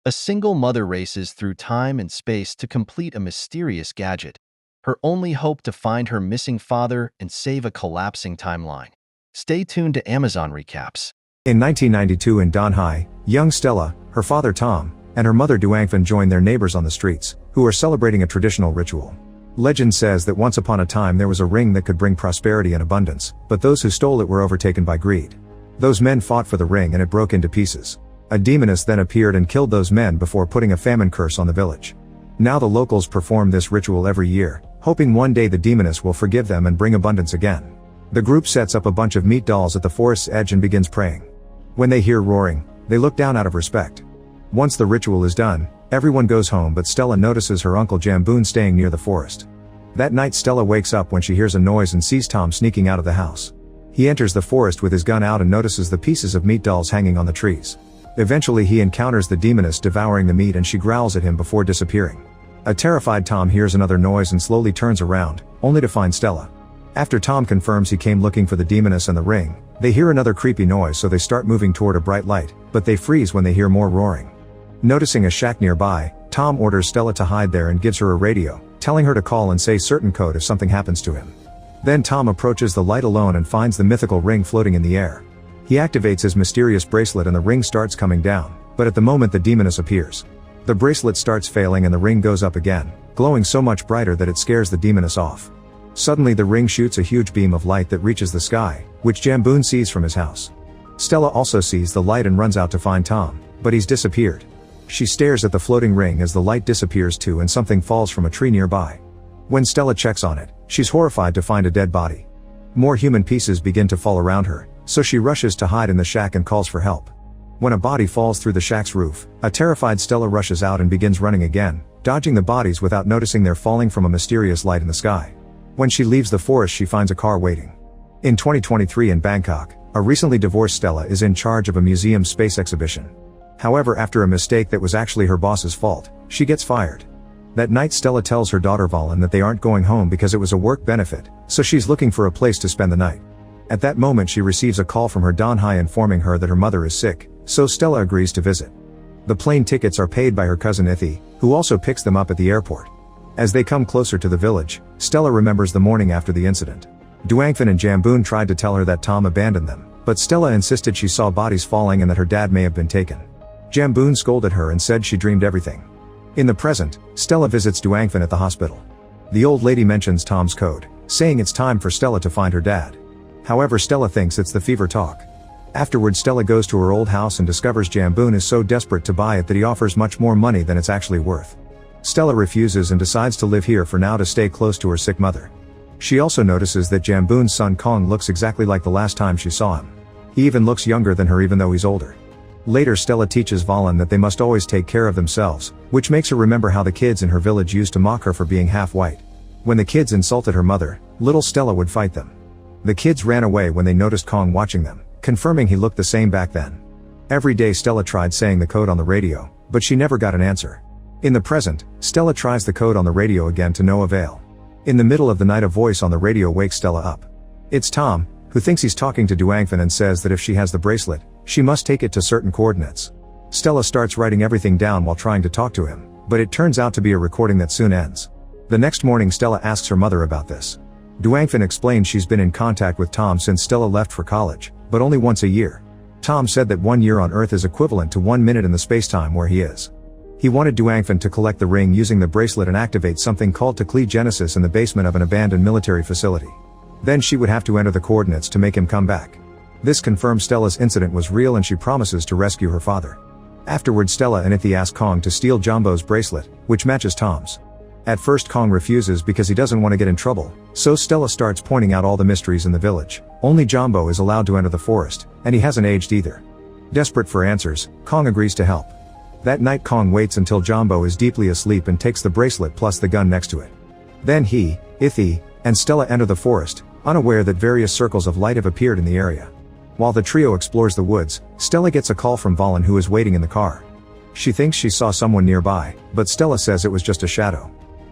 A single mother races through time and space to complete a mysterious gadget, her only hope to find her missing father and save a collapsing timeline. Stay tuned to Amazon Recaps. In 1992 in Donghai, young Stella, her father Tom, and her mother Duangfan join their neighbors on the streets, who are celebrating a traditional ritual. Legend says that once upon a time there was a ring that could bring prosperity and abundance, but those who stole it were overtaken by greed. Those men fought for the ring and it broke into pieces. A demoness then appeared and killed those men before putting a famine curse on the village. Now the locals perform this ritual every year, hoping one day the demoness will forgive them and bring abundance again. The group sets up a bunch of meat dolls at the forest's edge and begins praying. When they hear roaring, they look down out of respect. Once the ritual is done, everyone goes home, but Stella notices her uncle Jamboon staying near the forest. That night Stella wakes up when she hears a noise and sees Tom sneaking out of the house. He enters the forest with his gun out and notices the pieces of meat dolls hanging on the trees. Eventually he encounters the demoness devouring the meat and she growls at him before disappearing. A terrified Tom hears another noise and slowly turns around, only to find Stella. After Tom confirms he came looking for the demoness and the ring, they hear another creepy noise, so they start moving toward a bright light, but they freeze when they hear more roaring. Noticing a shack nearby, Tom orders Stella to hide there and gives her a radio, telling her to call and say certain code if something happens to him. Then Tom approaches the light alone and finds the mythical ring floating in the air. He activates his mysterious bracelet and the ring starts coming down, but at the moment the demoness appears. The bracelet starts failing and the ring goes up again, glowing so much brighter that it scares the demoness off. Suddenly the ring shoots a huge beam of light that reaches the sky, which Jamboon sees from his house. Stella also sees the light and runs out to find Tom, but he's disappeared. She stares at the floating ring as the light disappears too and something falls from a tree nearby. When Stella checks on it, she's horrified to find a dead body. More human pieces begin to fall around her, so she rushes to hide in the shack and calls for help. When a body falls through the shack's roof, a terrified Stella rushes out and begins running again, dodging the bodies without noticing they're falling from a mysterious light in the sky. When she leaves the forest she finds a car waiting. In 2023 in Bangkok, a recently divorced Stella is in charge of a museum's space exhibition. However, after a mistake that was actually her boss's fault, she gets fired. That night Stella tells her daughter Valen that they aren't going home because it was a work benefit, so she's looking for a place to spend the night. At that moment she receives a call from her Donghai informing her that her mother is sick, so Stella agrees to visit. The plane tickets are paid by her cousin Ithi, who also picks them up at the airport. As they come closer to the village, Stella remembers the morning after the incident. Duangfan and Jamboon tried to tell her that Tom abandoned them, but Stella insisted she saw bodies falling and that her dad may have been taken. Jamboon scolded her and said she dreamed everything. In the present, Stella visits Duangfan at the hospital. The old lady mentions Tom's code, saying it's time for Stella to find her dad. However, Stella thinks it's the fever talk. Afterwards Stella goes to her old house and discovers Jamboon is so desperate to buy it that he offers much more money than it's actually worth. Stella refuses and decides to live here for now to stay close to her sick mother. She also notices that Jamboon's son Kong looks exactly like the last time she saw him. He even looks younger than her even though he's older. Later Stella teaches Valen that they must always take care of themselves, which makes her remember how the kids in her village used to mock her for being half white. When the kids insulted her mother, little Stella would fight them. The kids ran away when they noticed Kong watching them, confirming he looked the same back then. Every day Stella tried saying the code on the radio, but she never got an answer. In the present, Stella tries the code on the radio again to no avail. In the middle of the night a voice on the radio wakes Stella up. It's Tom, who thinks he's talking to Duangfan and says that if she has the bracelet, she must take it to certain coordinates. Stella starts writing everything down while trying to talk to him, but it turns out to be a recording that soon ends. The next morning Stella asks her mother about this. Duangfan explains she's been in contact with Tom since Stella left for college, but only once a year. Tom said that 1 year on Earth is equivalent to 1 minute in the spacetime where he is. He wanted Duangfan to collect the ring using the bracelet and activate something called Tekli Genesis in the basement of an abandoned military facility. Then she would have to enter the coordinates to make him come back. This confirms Stella's incident was real and she promises to rescue her father. Afterwards Stella and Ithi ask Kong to steal Jumbo's bracelet, which matches Tom's. At first Kong refuses because he doesn't want to get in trouble, so Stella starts pointing out all the mysteries in the village. Only Jumbo is allowed to enter the forest, and he hasn't aged either. Desperate for answers, Kong agrees to help. That night Kong waits until Jumbo is deeply asleep and takes the bracelet plus the gun next to it. Then he, Ithi, and Stella enter the forest, unaware that various circles of light have appeared in the area. While the trio explores the woods, Stella gets a call from Valen who is waiting in the car. She thinks she saw someone nearby, but Stella says it was just a shadow.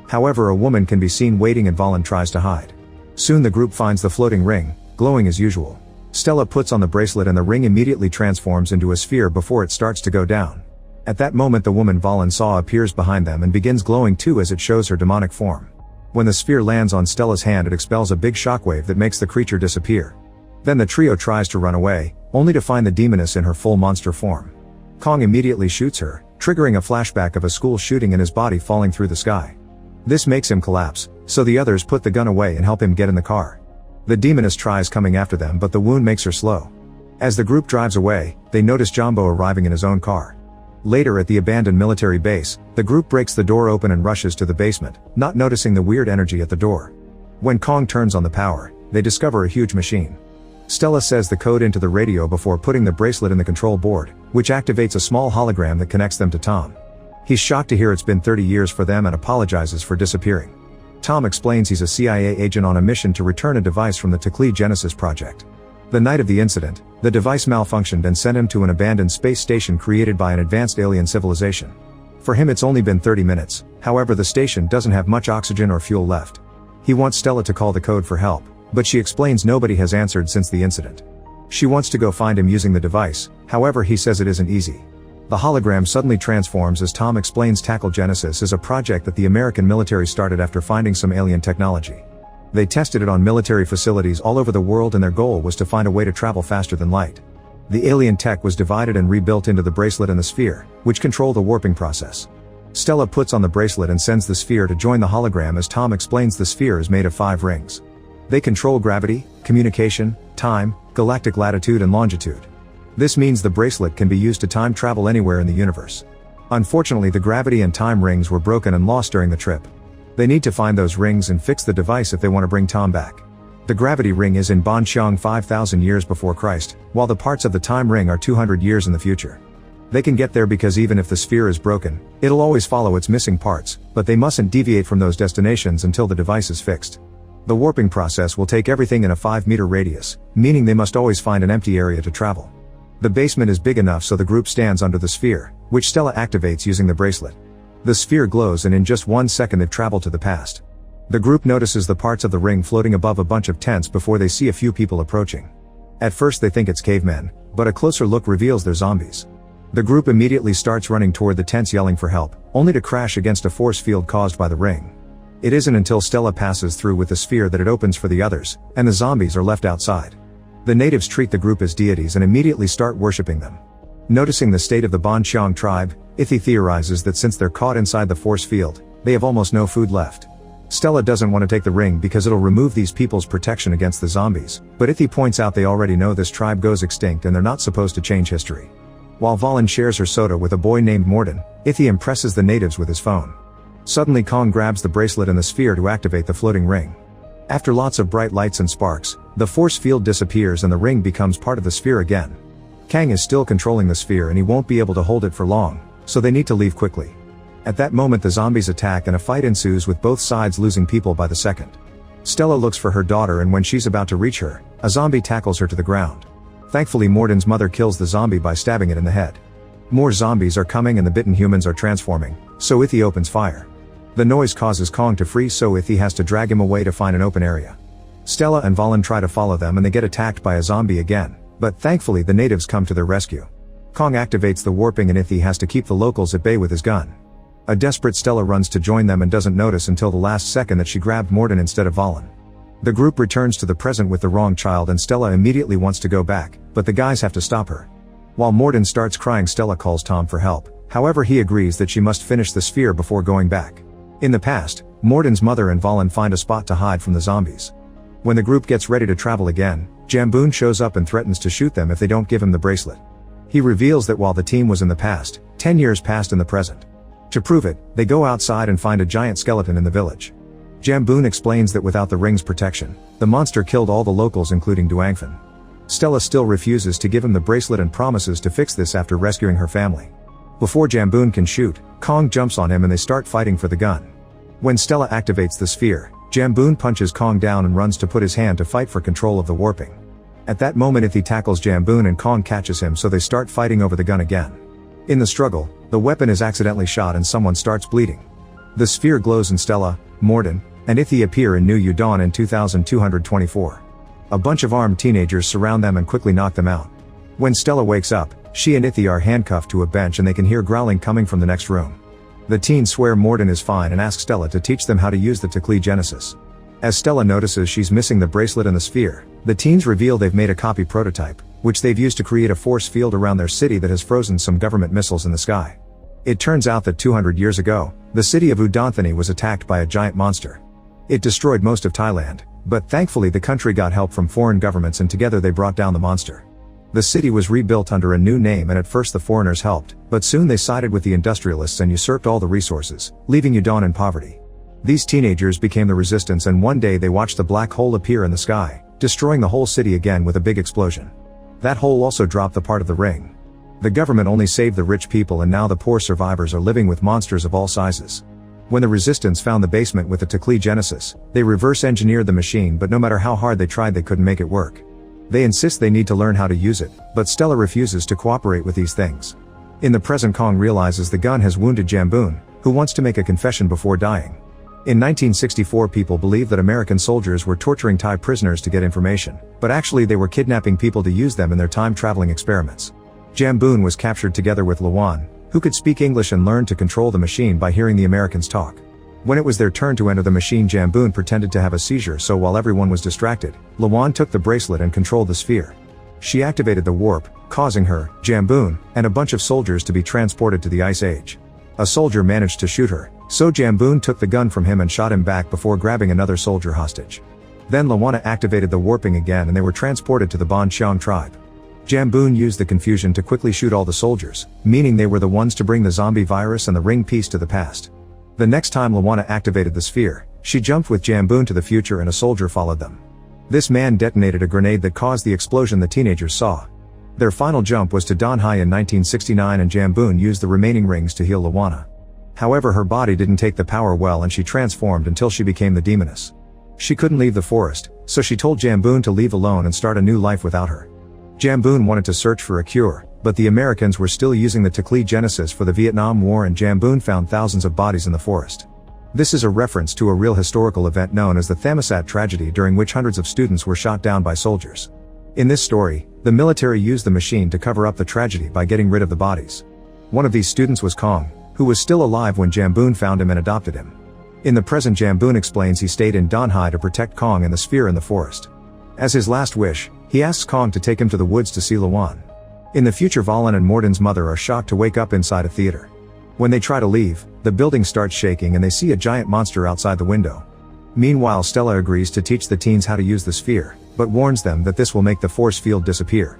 However, a woman can be seen waiting and Valen tries to hide. Soon the group finds the floating ring, glowing as usual. Stella puts on the bracelet and the ring immediately transforms into a sphere before it starts to go down. At that moment the woman Valen saw appears behind them and begins glowing too as it shows her demonic form. When the sphere lands on Stella's hand it expels a big shockwave that makes the creature disappear. Then the trio tries to run away, only to find the demoness in her full monster form. Kong immediately shoots her, triggering a flashback of a school shooting and his body falling through the sky. This makes him collapse, so the others put the gun away and help him get in the car. The demoness tries coming after them but the wound makes her slow. As the group drives away, they notice Jumbo arriving in his own car. Later at the abandoned military base, the group breaks the door open and rushes to the basement, not noticing the weird energy at the door. When Kong turns on the power, they discover a huge machine. Stella says the code into the radio before putting the bracelet in the control board, which activates a small hologram that connects them to Tom. He's shocked to hear it's been 30 years for them and apologizes for disappearing. Tom explains he's a CIA agent on a mission to return a device from the Teklee Genesis project. The night of the incident, the device malfunctioned and sent him to an abandoned space station created by an advanced alien civilization. For him it's only been 30 minutes, however the station doesn't have much oxygen or fuel left. He wants Stella to call the code for help, but she explains nobody has answered since the incident. She wants to go find him using the device, however he says it isn't easy. The hologram suddenly transforms as Tom explains Tackle Genesis is a project that the American military started after finding some alien technology. They tested it on military facilities all over the world and their goal was to find a way to travel faster than light. The alien tech was divided and rebuilt into the bracelet and the sphere, which control the warping process. Stella puts on the bracelet and sends the sphere to join the hologram as Tom explains the sphere is made of 5 rings. They control gravity, communication, time, galactic latitude and longitude. This means the bracelet can be used to time travel anywhere in the universe. Unfortunately the gravity and time rings were broken and lost during the trip. They need to find those rings and fix the device if they want to bring Tom back. The gravity ring is in Banqiang 5,000 years before Christ, while the parts of the time ring are 200 years in the future. They can get there because even if the sphere is broken, it'll always follow its missing parts, but they mustn't deviate from those destinations until the device is fixed. The warping process will take everything in a 5-meter radius, meaning they must always find an empty area to travel. The basement is big enough so the group stands under the sphere, which Stella activates using the bracelet. The sphere glows and in just 1 second they've traveled to the past. The group notices the parts of the ring floating above a bunch of tents before they see a few people approaching. At first they think it's cavemen, but a closer look reveals they're zombies. The group immediately starts running toward the tents yelling for help, only to crash against a force field caused by the ring. It isn't until Stella passes through with the sphere that it opens for the others, and the zombies are left outside. The natives treat the group as deities and immediately start worshipping them. Noticing the state of the Banqiang tribe, Ithi theorizes that since they're caught inside the force field, they have almost no food left. Stella doesn't want to take the ring because it'll remove these people's protection against the zombies, but Ithi points out they already know this tribe goes extinct and they're not supposed to change history. While Valen shares her soda with a boy named Morden, Ithi impresses the natives with his phone. Suddenly Kong grabs the bracelet and the sphere to activate the floating ring. After lots of bright lights and sparks, the force field disappears and the ring becomes part of the sphere again. Kang is still controlling the sphere and he won't be able to hold it for long, so they need to leave quickly. At that moment the zombies attack and a fight ensues with both sides losing people by the second. Stella looks for her daughter and when she's about to reach her, a zombie tackles her to the ground. Thankfully Morden's mother kills the zombie by stabbing it in the head. More zombies are coming and the bitten humans are transforming, so Ithi opens fire. The noise causes Kong to freeze so Ithi has to drag him away to find an open area. Stella and Valen try to follow them and they get attacked by a zombie again, but thankfully the natives come to their rescue. Kong activates the warping and Ithi has to keep the locals at bay with his gun. A desperate Stella runs to join them and doesn't notice until the last second that she grabbed Morden instead of Valen. The group returns to the present with the wrong child and Stella immediately wants to go back, but the guys have to stop her. While Morden starts crying Stella calls Tom for help, however he agrees that she must finish the sphere before going back. In the past, Morden's mother and Valen find a spot to hide from the zombies. When the group gets ready to travel again, Jamboon shows up and threatens to shoot them if they don't give him the bracelet. He reveals that while the team was in the past, 10 years passed in the present. To prove it, they go outside and find a giant skeleton in the village. Jamboon explains that without the ring's protection, the monster killed all the locals including Duangfen. Stella still refuses to give him the bracelet and promises to fix this after rescuing her family. Before Jamboon can shoot, Kong jumps on him and they start fighting for the gun. When Stella activates the sphere, Jamboon punches Kong down and runs to put his hand to fight for control of the warping. At that moment Ithi tackles Jamboon and Kong catches him so they start fighting over the gun again. In the struggle, the weapon is accidentally shot and someone starts bleeding. The sphere glows and Stella, Morden, and Ithi appear in New Udon in 2224. A bunch of armed teenagers surround them and quickly knock them out. When Stella wakes up, she and Ithy are handcuffed to a bench and they can hear growling coming from the next room. The teens swear Morden is fine and ask Stella to teach them how to use the Genesis. As Stella notices she's missing the bracelet and the sphere, the teens reveal they've made a copy prototype, which they've used to create a force field around their city that has frozen some government missiles in the sky. It turns out that 200 years ago, the city of Udonthani was attacked by a giant monster. It destroyed most of Thailand, but thankfully the country got help from foreign governments and together they brought down the monster. The city was rebuilt under a new name and at first the foreigners helped, but soon they sided with the industrialists and usurped all the resources, leaving Udon in poverty. These teenagers became the resistance and one day they watched the black hole appear in the sky, destroying the whole city again with a big explosion. That hole also dropped the part of the ring. The government only saved the rich people and now the poor survivors are living with monsters of all sizes. When the resistance found the basement with the Genesis, they reverse engineered the machine but no matter how hard they tried they couldn't make it work. They insist they need to learn how to use it, but Stella refuses to cooperate with these things. In the present, Kong realizes the gun has wounded Jamboon, who wants to make a confession before dying. In 1964 people believed that American soldiers were torturing Thai prisoners to get information, but actually they were kidnapping people to use them in their time-traveling experiments. Jamboon was captured together with Lawan, who could speak English and learned to control the machine by hearing the Americans talk. When it was their turn to enter the machine, Jamboon pretended to have a seizure, so while everyone was distracted, Lawan took the bracelet and controlled the sphere. She activated the warp, causing her, Jamboon, and a bunch of soldiers to be transported to the Ice Age. A soldier managed to shoot her, so Jamboon took the gun from him and shot him back before grabbing another soldier hostage. Then Lawana activated the warping again and they were transported to the Bon Cheong tribe. Jamboon used the confusion to quickly shoot all the soldiers, meaning they were the ones to bring the zombie virus and the ring piece to the past. The next time Lawana activated the sphere, she jumped with Jamboon to the future and a soldier followed them. This man detonated a grenade that caused the explosion the teenagers saw. Their final jump was to Donhai in 1969 and Jamboon used the remaining rings to heal Lawana. However, her body didn't take the power well and she transformed until she became the demoness. She couldn't leave the forest, so she told Jamboon to leave alone and start a new life without her. Jamboon wanted to search for a cure, but the Americans were still using the Genesis for the Vietnam War and Jamboon found thousands of bodies in the forest. This is a reference to a real historical event known as the Thammasat tragedy, during which hundreds of students were shot down by soldiers. In this story, the military used the machine to cover up the tragedy by getting rid of the bodies. One of these students was Kong, who was still alive when Jamboon found him and adopted him. In the present, Jamboon explains he stayed in Donhai to protect Kong and the sphere in the forest. As his last wish, he asks Kong to take him to the woods to see Lawan. In the future, Valen and Morden's mother are shocked to wake up inside a theater. When they try to leave, the building starts shaking and they see a giant monster outside the window. Meanwhile, Stella agrees to teach the teens how to use the sphere, but warns them that this will make the force field disappear.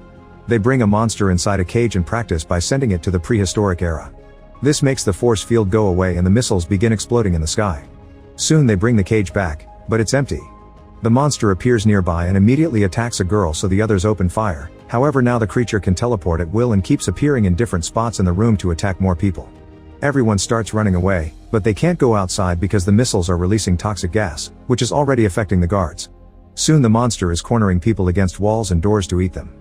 They bring a monster inside a cage and practice by sending it to the prehistoric era. This makes the force field go away and the missiles begin exploding in the sky. Soon they bring the cage back, but it's empty. The monster appears nearby and immediately attacks a girl, so the others open fire. However, now the creature can teleport at will and keeps appearing in different spots in the room to attack more people. Everyone starts running away, but they can't go outside because the missiles are releasing toxic gas, which is already affecting the guards. Soon the monster is cornering people against walls and doors to eat them.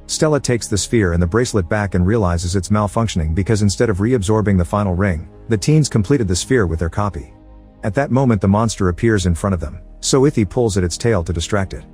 Stella takes the sphere and the bracelet back and realizes it's malfunctioning because instead of reabsorbing the final ring, the teens completed the sphere with their copy. At that moment the monster appears in front of them, so Ithy pulls at its tail to distract it.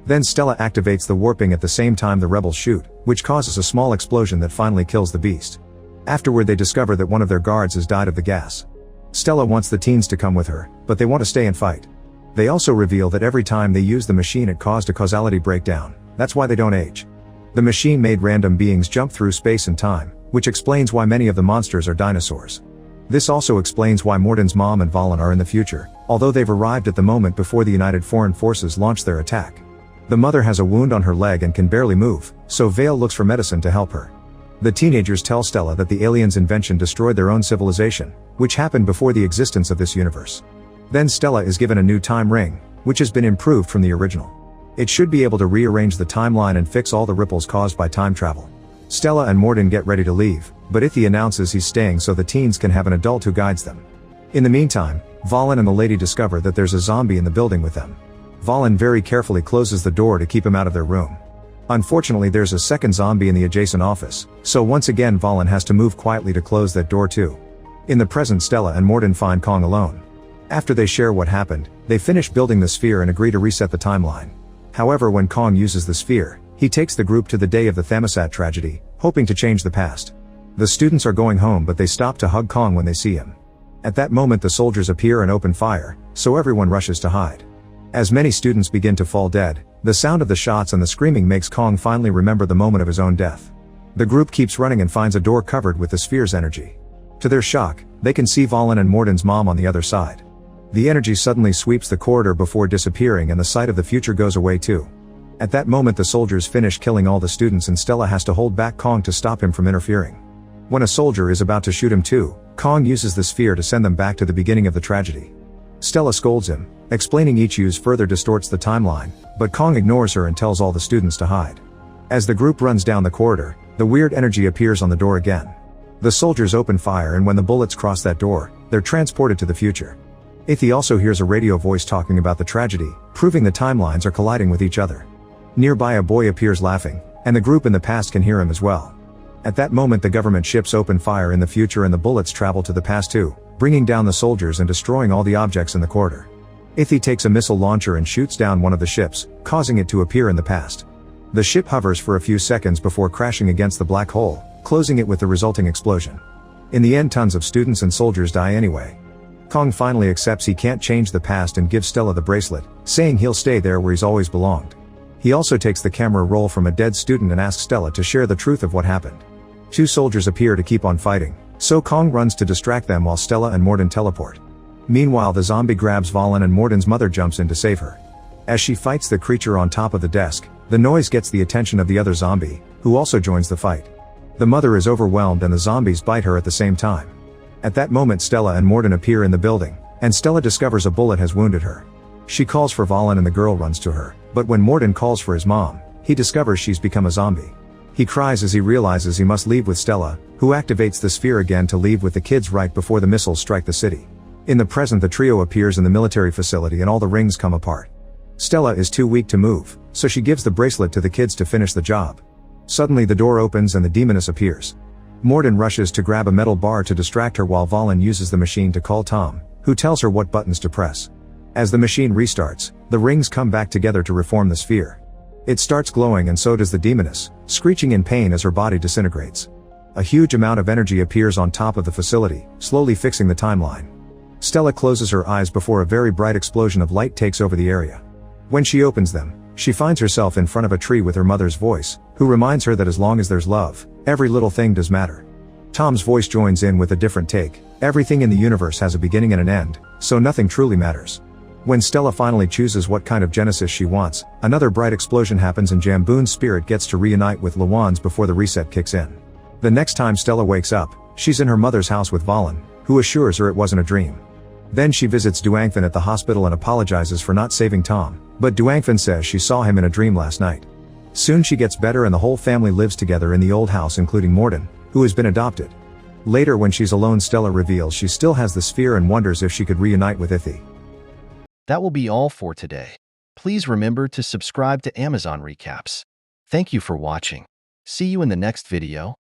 Then Stella activates the warping at the same time the rebels shoot, which causes a small explosion that finally kills the beast. Afterward they discover that one of their guards has died of the gas. Stella wants the teens to come with her, but they want to stay and fight. They also reveal that every time they use the machine it caused a causality breakdown, that's why they don't age. The machine made random beings jump through space and time, which explains why many of the monsters are dinosaurs. This also explains why Morden's mom and Valen are in the future, although they've arrived at the moment before the United Foreign Forces launch their attack. The mother has a wound on her leg and can barely move, so Vale looks for medicine to help her. The teenagers tell Stella that the aliens' invention destroyed their own civilization, which happened before the existence of this universe. Then Stella is given a new time ring, which has been improved from the original. It should be able to rearrange the timeline and fix all the ripples caused by time travel. Stella and Morden get ready to leave, but Ithy announces he's staying so the teens can have an adult who guides them. In the meantime, Valen and the lady discover that there's a zombie in the building with them. Valen very carefully closes the door to keep him out of their room. Unfortunately, there's a second zombie in the adjacent office, so once again Valen has to move quietly to close that door too. In the present, Stella and Morden find Kong alone. After they share what happened, they finish building the sphere and agree to reset the timeline. However, when Kong uses the sphere, He takes the group to the day of the Thermostat tragedy, hoping to change the past. The students are going home, but they stop to hug Kong when they see him. At that moment the soldiers appear and open fire, so everyone rushes to hide. As many students begin to fall dead, the sound of the shots and the screaming makes Kong finally remember the moment of his own death. The group keeps running and finds a door covered with the sphere's energy. To their shock, they can see Valen and Morden's mom on the other side. The energy suddenly sweeps the corridor before disappearing, and the sight of the future goes away too. At that moment the soldiers finish killing all the students and Stella has to hold back Kong to stop him from interfering. When a soldier is about to shoot him too, Kong uses the sphere to send them back to the beginning of the tragedy. Stella scolds him, explaining each use further distorts the timeline, but Kong ignores her and tells all the students to hide. As the group runs down the corridor, the weird energy appears on the door again. The soldiers open fire, and when the bullets cross that door, they're transported to the future. Ithy also hears a radio voice talking about the tragedy, proving the timelines are colliding with each other. Nearby a boy appears laughing, and the group in the past can hear him as well. At that moment the government ships open fire in the future and the bullets travel to the past too, bringing down the soldiers and destroying all the objects in the corridor. Ithy takes a missile launcher and shoots down one of the ships, causing it to appear in the past. The ship hovers for a few seconds before crashing against the black hole, closing it with the resulting explosion. In the end tons of students and soldiers die anyway. Kong finally accepts he can't change the past and gives Stella the bracelet, saying he'll stay there where he's always belonged. He also takes the camera roll from a dead student and asks Stella to share the truth of what happened. 2 soldiers appear to keep on fighting, so Kong runs to distract them while Stella and Morden teleport. Meanwhile the zombie grabs Valen and Morden's mother jumps in to save her. As she fights the creature on top of the desk, the noise gets the attention of the other zombie, who also joins the fight. The mother is overwhelmed and the zombies bite her at the same time. At that moment Stella and Morden appear in the building, and Stella discovers a bullet has wounded her. She calls for Valen and the girl runs to her, but when Morden calls for his mom, he discovers she's become a zombie. He cries as he realizes he must leave with Stella, who activates the sphere again to leave with the kids right before the missiles strike the city. In the present the trio appears in the military facility and all the rings come apart. Stella is too weak to move, so she gives the bracelet to the kids to finish the job. Suddenly the door opens and the demoness appears. Morden rushes to grab a metal bar to distract her while Valen uses the machine to call Tom, who tells her what buttons to press. As the machine restarts, the rings come back together to reform the sphere. It starts glowing and so does the demoness, screeching in pain as her body disintegrates. A huge amount of energy appears on top of the facility, slowly fixing the timeline. Stella closes her eyes before a very bright explosion of light takes over the area. When she opens them, she finds herself in front of a tree with her mother's voice, who reminds her that as long as there's love, every little thing does matter. Tom's voice joins in with a different take. Everything in the universe has a beginning and an end, so nothing truly matters. When Stella finally chooses what kind of Genesis she wants, another bright explosion happens and Jamboon's spirit gets to reunite with Lawan's before the reset kicks in. The next time Stella wakes up, she's in her mother's house with Valen, who assures her it wasn't a dream. Then she visits Duangfan at the hospital and apologizes for not saving Tom, but Duangfan says she saw him in a dream last night. Soon she gets better and the whole family lives together in the old house including Morden, who has been adopted. Later when she's alone Stella reveals she still has the sphere and wonders if she could reunite with Ithy. That will be all for today. Please remember to subscribe to Amazon Recaps. Thank you for watching. See you in the next video.